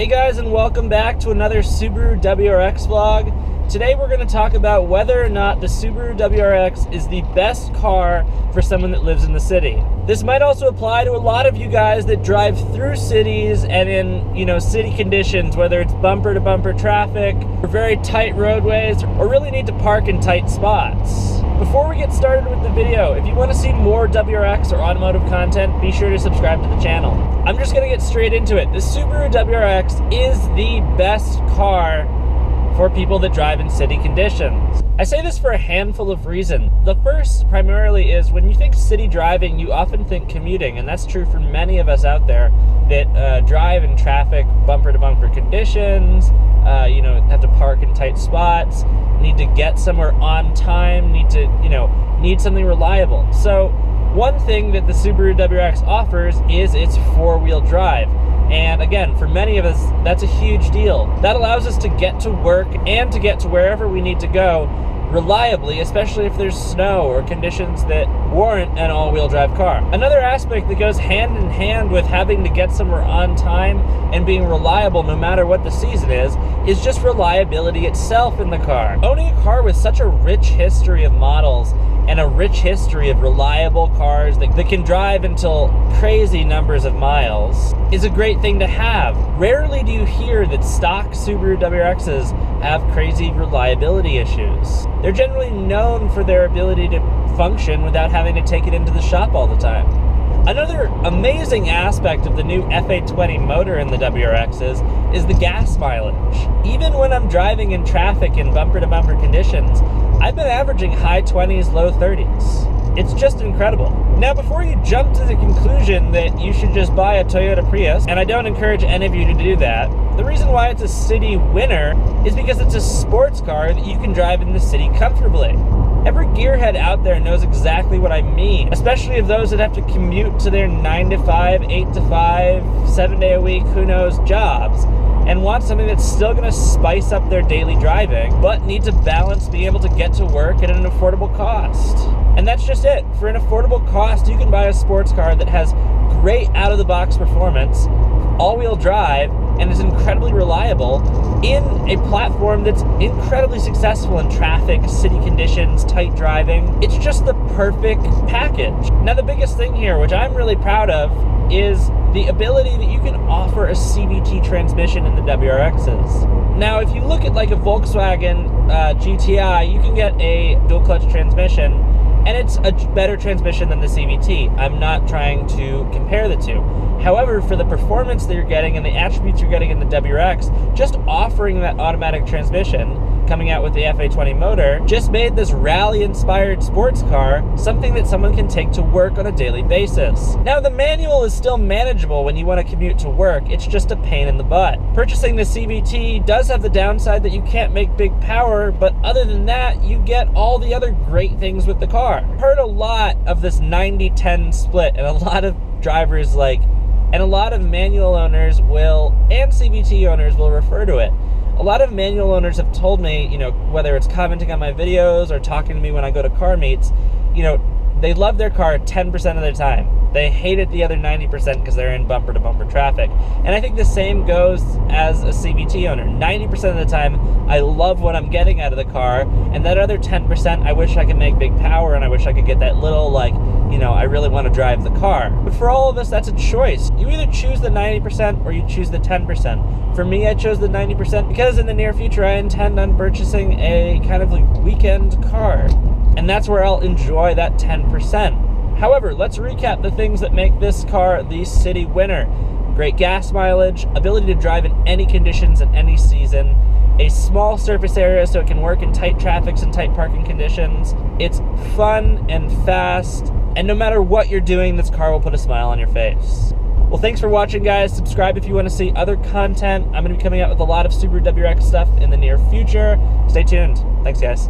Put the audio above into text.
Hey guys, and welcome back to another Subaru WRX vlog. Today we're going to talk about whether or not the Subaru WRX is the best car for someone that lives in the city. This might also apply to a lot of you guys that drive through cities and in, city conditions, whether it's bumper to bumper traffic or very tight roadways or really need to park in tight spots. Before we get started with the video, if you want to see more WRX or automotive content, be sure to subscribe to the channel. I'm just going to get straight into it. The Subaru WRX is the best car for people that drive in city conditions. I say this for a handful of reasons. The first primarily is when you think city driving, you often think commuting, and that's true for many of us out there that drive in traffic, bumper to bumper conditions, have to park in tight spots, need to get somewhere on time, need something reliable. So one thing that the Subaru WRX offers is its four-wheel drive. And again, for many of us, that's a huge deal. That allows us to get to work and to get to wherever we need to go reliably, especially if there's snow or conditions that warrant an all-wheel drive car. Another aspect that goes hand in hand with having to get somewhere on time and being reliable no matter what the season is just reliability itself in the car. Owning a car with such a rich history of models and a rich history of reliable cars that can drive until crazy numbers of miles is a great thing to have. Rarely do you hear that stock Subaru WRXs have crazy reliability issues. They're generally known for their ability to function without having to take it into the shop all the time. Another amazing aspect of the new F820 motor in the WRXs is the gas mileage. Even when I'm driving in traffic in bumper-to-bumper conditions, I've been averaging high 20s, low 30s. It's just incredible. Now, before you jump to the conclusion that you should just buy a Toyota Prius, and I don't encourage any of you to do that, the reason why it's a city winner is because it's a sports car that you can drive in the city comfortably. Every gearhead out there knows exactly what I mean, especially of those that have to commute to their 9 to 5, 8 to 5, 7-day-a-week, who knows, jobs, and want something that's still going to spice up their daily driving, but need to balance being able to get to work at an affordable cost. And that's just it. For an affordable cost, you can buy a sports car that has great out-of-the-box performance, all-wheel drive, and is incredibly reliable in a platform that's incredibly successful in traffic, city conditions, tight driving. It's just the perfect package. Now, the biggest thing here, which I'm really proud of, is the ability that you can offer a CVT transmission in the WRXs. Now, if you look at like a Volkswagen GTI, you can get a dual clutch transmission, and it's a better transmission than the CVT. I'm not trying to compare the two. However, for the performance that you're getting and the attributes you're getting in the WRX, just offering that automatic transmission coming out with the F820 motor just made this rally-inspired sports car something that someone can take to work on a daily basis. Now, the manual is still manageable when you want to commute to work. It's just a pain in the butt. Purchasing the CVT does have the downside that you can't make big power, but other than that, you get all the other great things with the car. I've heard a lot of this 90-10 split, and a lot of drivers and a lot of manual owners and CVT owners will refer to it. A lot of manual owners have told me, whether it's commenting on my videos or talking to me when I go to car meets, they love their car 10% of their time. They hate it the other 90% because they're in bumper-to-bumper traffic. And I think the same goes as a CVT owner. 90% of the time, I love what I'm getting out of the car, and that other 10%, I wish I could make big power, and I wish I could get that little, I really want to drive the car. But for all of us, that's a choice. You either choose the 90% or you choose the 10%. For me, I chose the 90% because in the near future, I intend on purchasing a kind of weekend car. And that's where I'll enjoy that 10%. However, let's recap the things that make this car the city winner. Great gas mileage, ability to drive in any conditions in any season, a small surface area so it can work in tight traffics and tight parking conditions. It's fun and fast, and no matter what you're doing, this car will put a smile on your face. Well, thanks for watching, guys. Subscribe if you want to see other content. I'm going to be coming out with a lot of Subaru WRX stuff in the near future. Stay tuned. Thanks, guys.